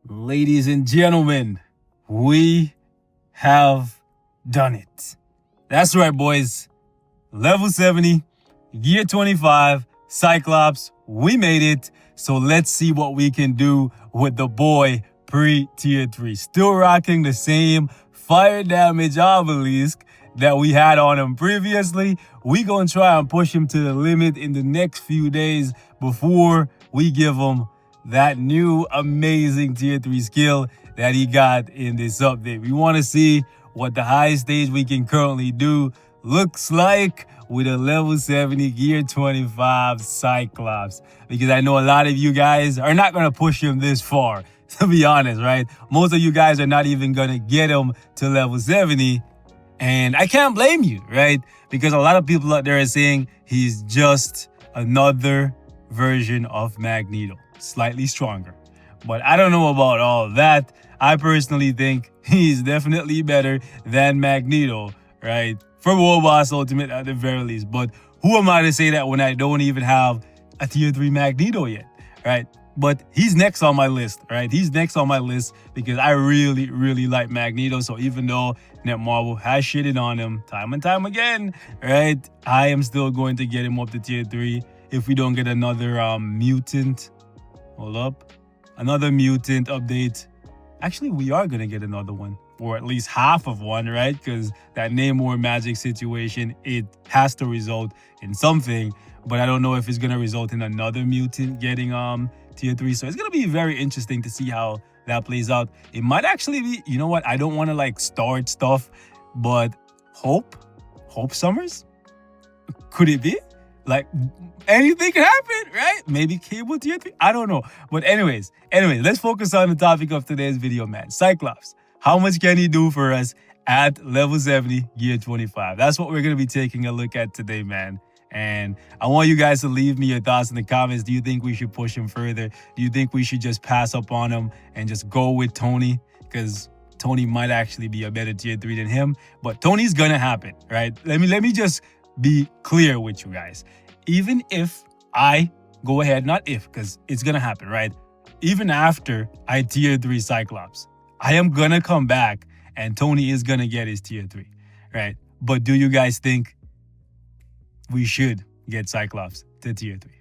Ladies and gentlemen, we have done it. That's right, boys. Level 70, Gear 25, Cyclops, we made it. So let's see what we can do with the boy pre-tier 3. Still rocking the same fire damage obelisk that we had on him previously. We gonna try and push him to the limit in the next few days before we give him that new amazing tier 3 skill that he got in this update. We want to see what the highest stage we can currently do looks like with a level 70 Gear 25 Cyclops, because I know a lot of you guys are not going to push him this far, to be honest, right? Most of you guys are not even going to get him to level 70, and I can't blame you, right? Because a lot of people out there are saying he's just another version of Magneto, slightly stronger. But I don't know about all that. I personally think he's definitely better than Magneto, right? For World Boss Ultimate at the very least. But who am I to say that when I don't even have a tier 3 Magneto yet, right? But he's next on my list, right? He's next on my list because I really, really like Magneto. So even though Netmarble has shitted on him time and time again, right? I am still going to get him up to tier 3 if we don't get another mutant. Hold up. Another mutant update. Actually, we are going to get another one, or at least half of one, right? Because that Namor magic situation, it has to result in something, but I don't know if it's going to result in another mutant getting tier 3. So it's going to be very interesting to see how that plays out. It might actually be, you know what? I don't want to like start stuff, but Hope Summers? Could it be? Like, anything can happen, right? Maybe Cable tier 3? I don't know. But anyways, let's focus on the topic of today's video, man. Cyclops. How much can he do for us at level 70, Gear 25? That's what we're going to be taking a look at today, man. And I want you guys to leave me your thoughts in the comments. Do you think we should push him further? Do you think we should just pass up on him and just go with Tony? Because Tony might actually be a better tier 3 than him. But Tony's going to happen, right? Let me just be clear with you guys. Even if I go ahead, not if, because it's gonna happen, right? Even after I tier 3 Cyclops, I am gonna come back and Tony is gonna get his tier 3, right? But do you guys think we should get Cyclops to tier 3,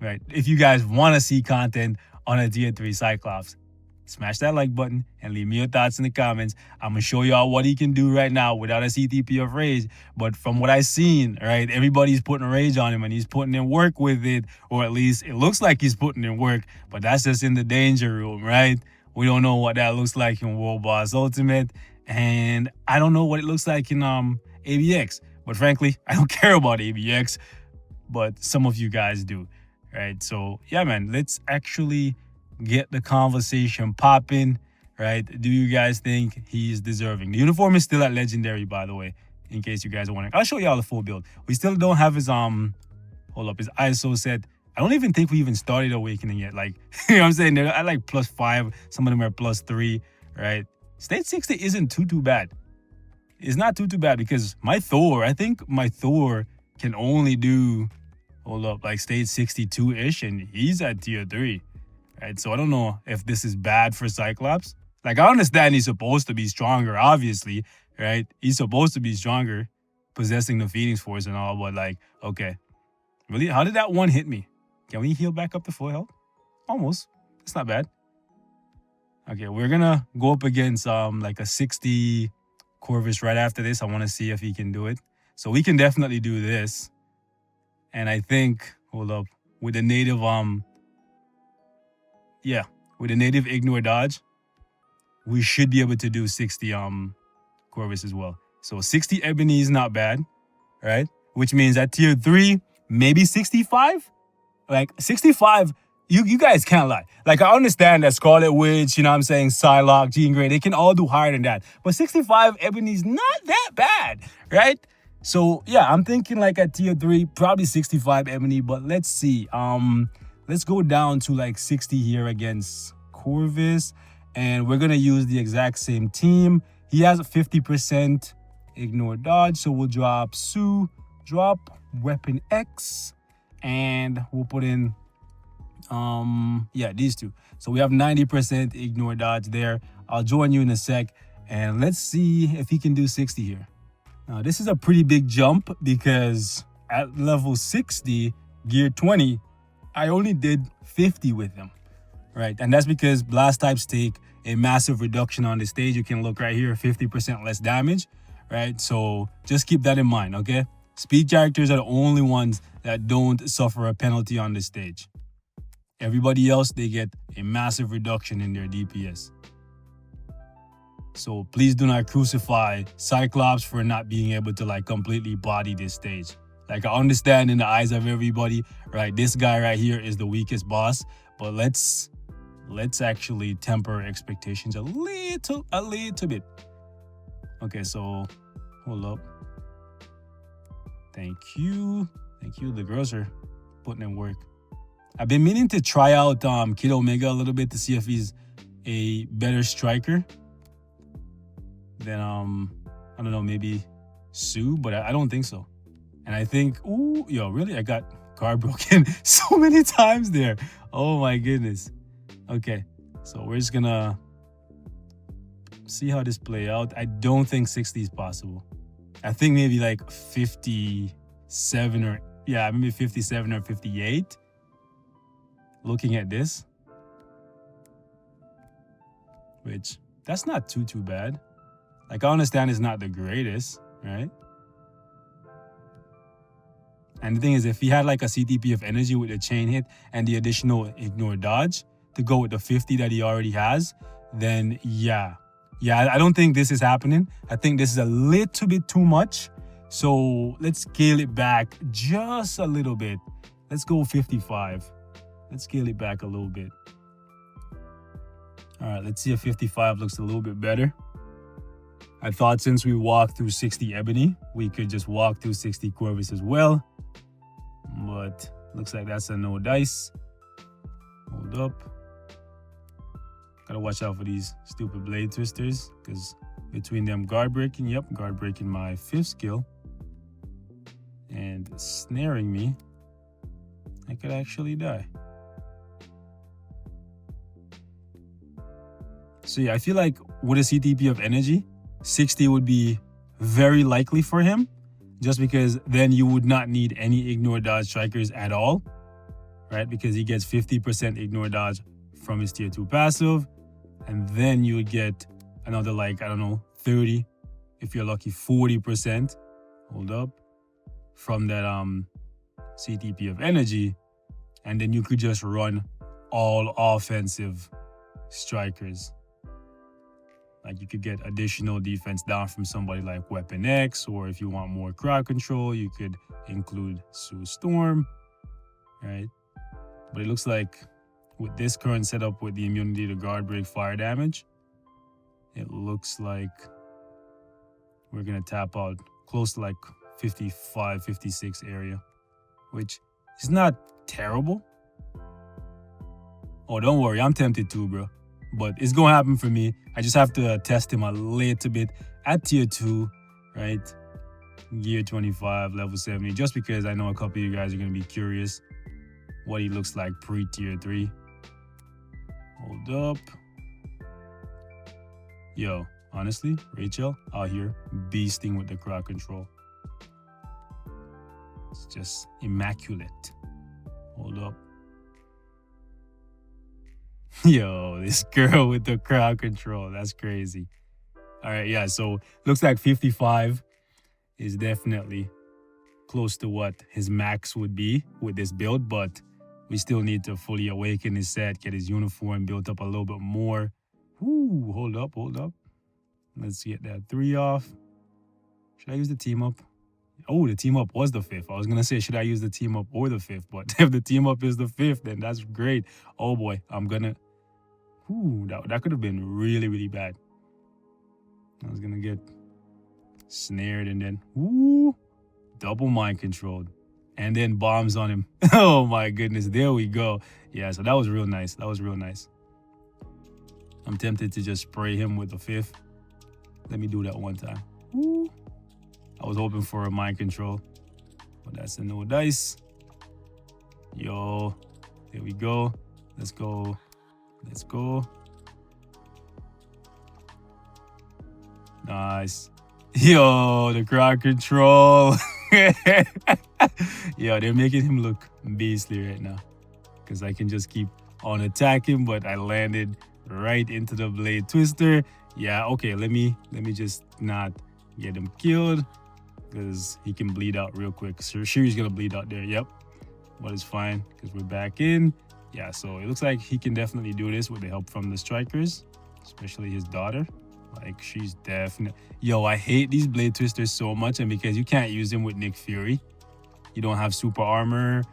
right? If you guys want to see content on a tier 3 Cyclops, smash that like button and leave me your thoughts in the comments. I'm going to show y'all what he can do right now without a CTP of rage. But from what I've seen, right, everybody's putting a rage on him and he's putting in work with it, or at least it looks like he's putting in work, but that's just in the danger room, right? We don't know what that looks like in World Boss Ultimate, and I don't know what it looks like in ABX. But frankly, I don't care about ABX, but some of you guys do, right? So yeah, man, let's actually get the conversation popping, right? Do you guys think he's deserving? The uniform is still at legendary, by the way, in case you guys are wondering. I'll show y'all the full build. We still don't have his hold up, his ISO set. I don't even think we even started awakening yet. Like, you know what I'm saying? They're at like +5, some of them are +3, right? State 60 isn't too bad. It's not too bad because my Thor, I think my Thor can only do, hold up, like stage 62-ish, and he's at tier 3. Right, so I don't know if this is bad for Cyclops. Like, I understand he's supposed to be stronger, obviously, right? He's supposed to be stronger, possessing the Phoenix Force and all, but like, okay. Really? How did that one hit me? Can we heal back up to full health? Almost. It's not bad. Okay, we're gonna go up against like a 60 Corvus right after this. I want to see if he can do it. So we can definitely do this. And I think, hold up, with the native with a native ignore dodge, we should be able to do 60 Corvus as well. So 60 Ebony is not bad, right? Which means at tier 3, maybe 65? Like 65, you guys can't lie. Like, I understand that Scarlet Witch, you know what I'm saying, Psylocke, Jean Grey, they can all do higher than that. But 65 Ebony's not that bad, right? So yeah, I'm thinking like at tier 3, probably 65 Ebony, but let's see. Let's go down to like 60 here against Corvus, and we're gonna use the exact same team. He has a 50% ignore dodge, so we'll drop Sue, drop Weapon X, and we'll put in Yeah, these two. So we have 90% ignore dodge there. I'll join you in a sec, and let's see if he can do 60 here. Now, this is a pretty big jump because at level 60, gear 20, I only did 50 with him, right? And that's because blast types take a massive reduction on the stage. You can look right here, 50% less damage, right? So just keep that in mind, okay? Speed characters are the only ones that don't suffer a penalty on the stage. Everybody else, they get a massive reduction in their DPS. So please do not crucify Cyclops for not being able to like completely body this stage. Like, I understand in the eyes of everybody, right? This guy right here is the weakest boss, but let's actually temper expectations a little bit. Okay, so hold up. Thank you. The girls are putting in work. I've been meaning to try out Kid Omega a little bit to see if he's a better striker than I don't know, maybe Sue, but I don't think so. And I think, ooh, yo, really, I got guard broken so many times there. Oh my goodness. Okay, so we're just gonna see how this play out. I don't think 60 is possible. I think maybe like 57 or maybe 57 or 58. Looking at this, which that's not too bad. Like, I understand it's not the greatest, right? And the thing is, if he had like a CTP of energy with the chain hit and the additional ignore dodge to go with the 50 that he already has, then yeah, I don't think this is happening. I think this is a little bit too much. So let's scale it back just a little bit. Let's go 55. Let's scale it back a little bit. All right, let's see if 55 looks a little bit better. I thought since we walked through 60 Ebony, we could just walk through 60 Corvus as well. But looks like that's a no dice. Hold up. Gotta watch out for these stupid blade twisters, because between them guard breaking, guard breaking my 5th skill, and snaring me, I could actually die. So yeah, I feel like with a CTP of energy, 60 would be very likely for him, just because then you would not need any ignore dodge strikers at all, right? Because he gets 50% ignore dodge from his tier 2 passive, and then you would get another, like, I don't know, 30, if you're lucky, 40%, hold up, from that CTP of energy, and then you could just run all offensive strikers. Like, you could get additional defense down from somebody like Weapon X, or if you want more crowd control, you could include Sue Storm, right? But it looks like with this current setup with the immunity to guard break fire damage, it looks like we're gonna tap out close to like 55, 56 area, which is not terrible. Oh, don't worry, I'm tempted too, bro. But it's gonna happen for me. I just have to test him a little bit at tier 2, right? Gear 25, level 70, just because I know a couple of you guys are gonna be curious what he looks like pre-tier 3. Hold up. Yo, honestly, Rachel out here beasting with the crowd control. It's just immaculate. Hold up. Yo, this girl with the crowd control, that's crazy. All right, yeah, so looks like 55 is definitely close to what his max would be with this build, but we still need to fully awaken his set, get his uniform built up a little bit more. Ooh, hold up. Let's get that 3 off. Should I use the team up? Oh, the team up was the 5th. I was gonna say, should I use the team up or the 5th? But if the team up is the 5th, then that's great. Oh boy, I'm gonna... Ooh, that could have been really, really bad. I was gonna get snared and then, ooh, double mind controlled. And then bombs on him. Oh my goodness, there we go. Yeah, so that was real nice. I'm tempted to just spray him with the 5th. Let me do that one time. Ooh. I was hoping for a mind control, but that's a no dice. Yo, There we go. Let's go. Let's go. Nice. Yo, the crowd control. Yo, they're making him look beastly right now. Because I can just keep on attacking, but I landed right into the blade twister. Yeah, okay, let me just not get him killed. Because he can bleed out real quick. So sure he's gonna bleed out there. Yep. But it's fine because we're back in. Yeah, so it looks like he can definitely do this with the help from the strikers, especially his daughter. Like, she's definitely... Yo, I hate these blade twisters so much, and because you can't use them with Nick Fury. You don't have super armor,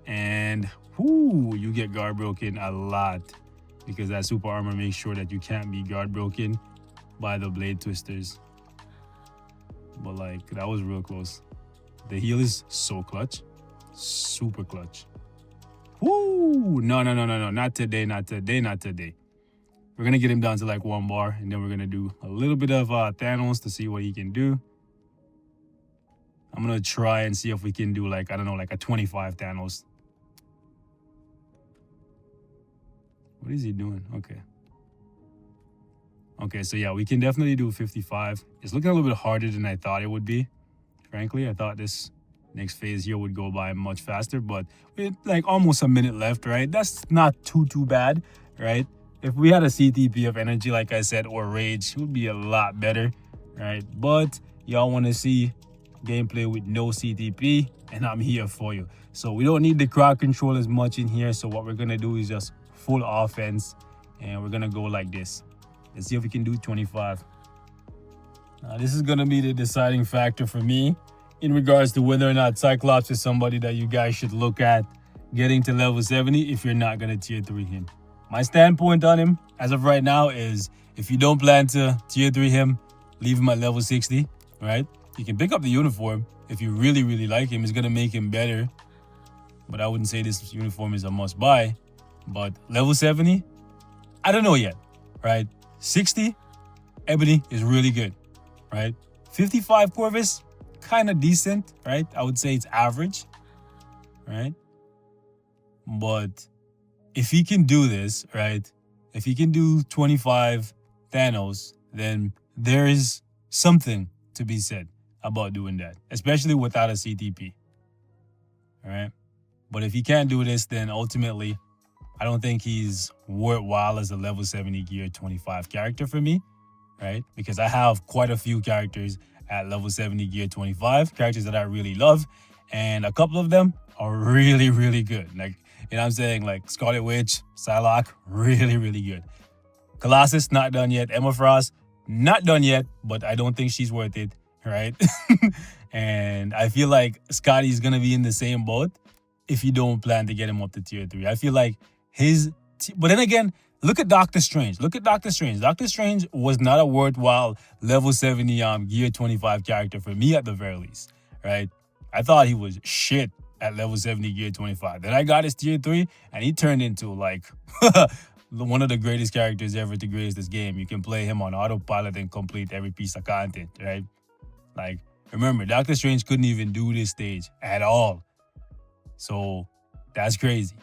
and whoo, you get guard broken a lot because that super armor makes sure that you can't be guard broken by the blade twisters. But like, that was real close. The heal is so clutch. Super clutch. Woo! No. Not today, not today, not today. We're going to get him down to like 1 bar, and then we're going to do a little bit of Thanos to see what he can do. I'm going to try and see if we can do like, I don't know, like a 25 Thanos. What is he doing? Okay. Okay, so yeah, we can definitely do 55. It's looking a little bit harder than I thought it would be. Frankly, I thought this next phase here would go by much faster, but with like almost a minute left, right? That's not too bad, right? If we had a CTP of energy, like I said, or rage, it would be a lot better, right? But y'all want to see gameplay with no CTP, and I'm here for you. So we don't need the crowd control as much in here. So what we're going to do is just full offense, and we're going to go like this. Let's see if we can do 25. This is going to be the deciding factor for me in regards to whether or not Cyclops is somebody that you guys should look at getting to level 70 if you're not going to tier 3 him. My standpoint on him as of right now is if you don't plan to tier 3 him, leave him at level 60, right? You can pick up the uniform if you really like him. It's going to make him better. But I wouldn't say this uniform is a must buy. But level 70, I don't know yet, right? 60, Ebony is really good, right? 55 Corvus, kind of decent, right? I would say it's average, right? But if he can do this, right? If he can do 25 Thanos, then there is something to be said about doing that, especially without a CTP, all right? But if he can't do this, then ultimately, I don't think he's worthwhile as a level 70 gear 25 character for me, right? Because I have quite a few characters at level 70 gear 25, characters that I really love, and a couple of them are really good. Like, you know what I'm saying? Like Scarlet Witch, Psylocke, really good. Colossus, not done yet. Emma Frost, not done yet, but I don't think she's worth it, right? And I feel like Scotty's going to be in the same boat if you don't plan to get him up to tier 3. I feel like but then again, look at Doctor Strange. Look at Doctor Strange. Doctor Strange was not a worthwhile level 70 gear 25 character for me at the very least, right? I thought he was shit at level 70 gear 25. Then I got his tier 3 and he turned into like one of the greatest characters ever to grace this game. You can play him on autopilot and complete every piece of content, right? Like, remember, Doctor Strange couldn't even do this stage at all. So that's crazy.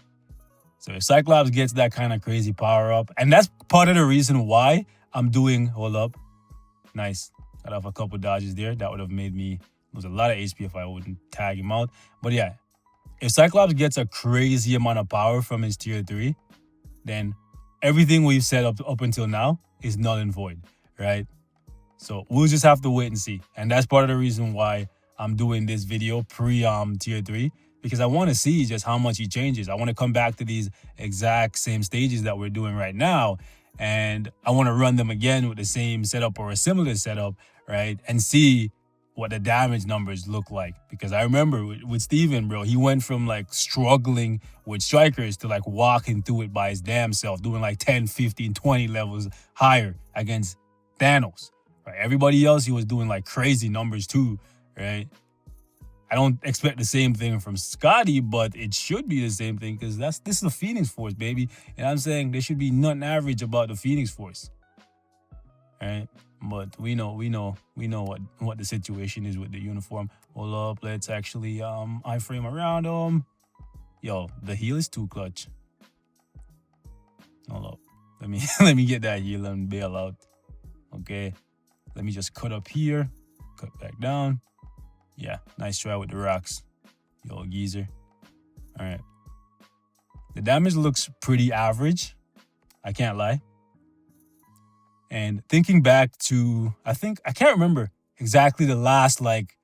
So if Cyclops gets that kind of crazy power up, and that's part of the reason why I'm doing, hold up, nice. Got off a couple dodges there. That would have made me lose a lot of HP if I wouldn't tag him out. But yeah, if Cyclops gets a crazy amount of power from his tier 3, then everything we've set up until now is null and void, right? So we'll just have to wait and see. And that's part of the reason why I'm doing this video pre-tier 3, because I want to see just how much he changes. I want to come back to these exact same stages that we're doing right now, and I want to run them again with the same setup or a similar setup, right? And see what the damage numbers look like. Because I remember with Steven, bro, he went from like struggling with strikers to like walking through it by his damn self, doing like 10, 15, 20 levels higher against Thanos, right? Everybody else, he was doing like crazy numbers too, right? I don't expect the same thing from Scotty, but it should be the same thing because this is the Phoenix Force, baby. And I'm saying there should be nothing average about the Phoenix Force. All right? But we know what the situation is with the uniform. Hold up, let's actually iframe around him. Yo, the heal is too clutch. Hold up. Let me get that heal and bail out. Okay. Let me just cut up here. Cut back down. Yeah, nice try with the rocks. Yo, geezer. All right. The damage looks pretty average. I can't lie. And thinking back to, I can't remember exactly the last, like,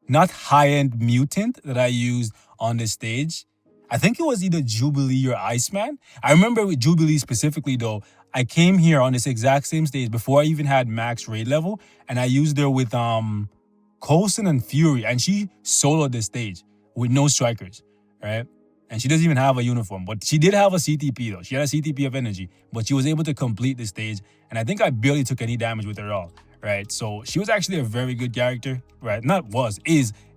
not high-end mutant that I used on this stage. I think it was either Jubilee or Iceman. I remember with Jubilee specifically, though, I came here on this exact same stage before I even had max raid level, and I used her with Coulson and Fury, and she soloed this stage with no strikers, right? And she doesn't even have a uniform, but she did have a CTP, though. She had a CTP of energy, but she was able to complete the stage, and I think I barely took any damage with her at all, right? So she was actually a very good character, right?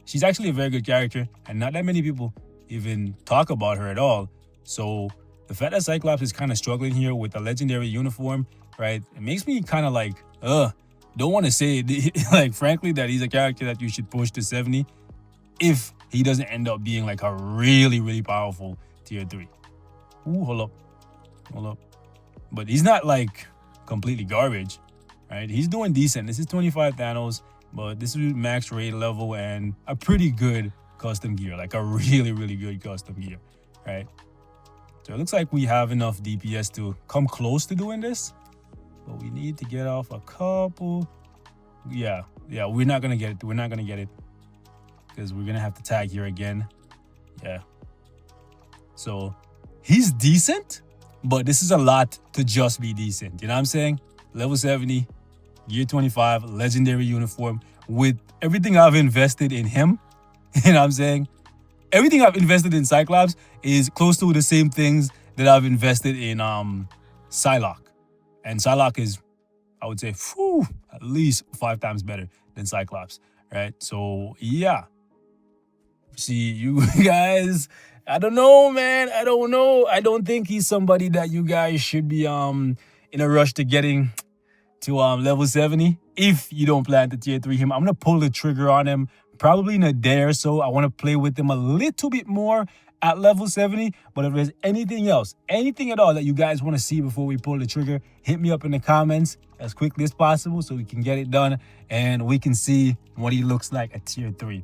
She's actually a very good character, and not that many people even talk about her at all. So the fact that Cyclops is kind of struggling here with a legendary uniform, right? It makes me kind of like, don't want to say it, like, frankly, that he's a character that you should push to 70 if he doesn't end up being like a really, really powerful tier 3. Ooh, hold up. But he's not like completely garbage, right? He's doing decent. This is 25 Thanos, but this is max raid level and a pretty good custom gear, like a really, really good custom gear, right? So it looks like we have enough DPS to come close to doing this, but we need to get off a couple. Yeah, we're not gonna get it. Because we're gonna have to tag here again. Yeah. So he's decent, but this is a lot to just be decent. You know what I'm saying? Level 70, gear 25, legendary uniform with everything I've invested in him. You know what I'm saying? Everything I've invested in Cyclops is close to the same things that I've invested in Psylocke. And Psylocke is, I would say, at least 5 times better than Cyclops, right? So yeah. See, you guys, I don't know, man. I don't know. I don't think he's somebody that you guys should be in a rush to getting to level 70 if you don't plan to tier 3 him. I'm gonna pull the trigger on him probably in a day or so. I want to play with him a little bit more at level 70. But if there's anything else, anything at all that you guys want to see before we pull the trigger, hit me up in the comments as quickly as possible so we can get it done and we can see what he looks like at tier 3.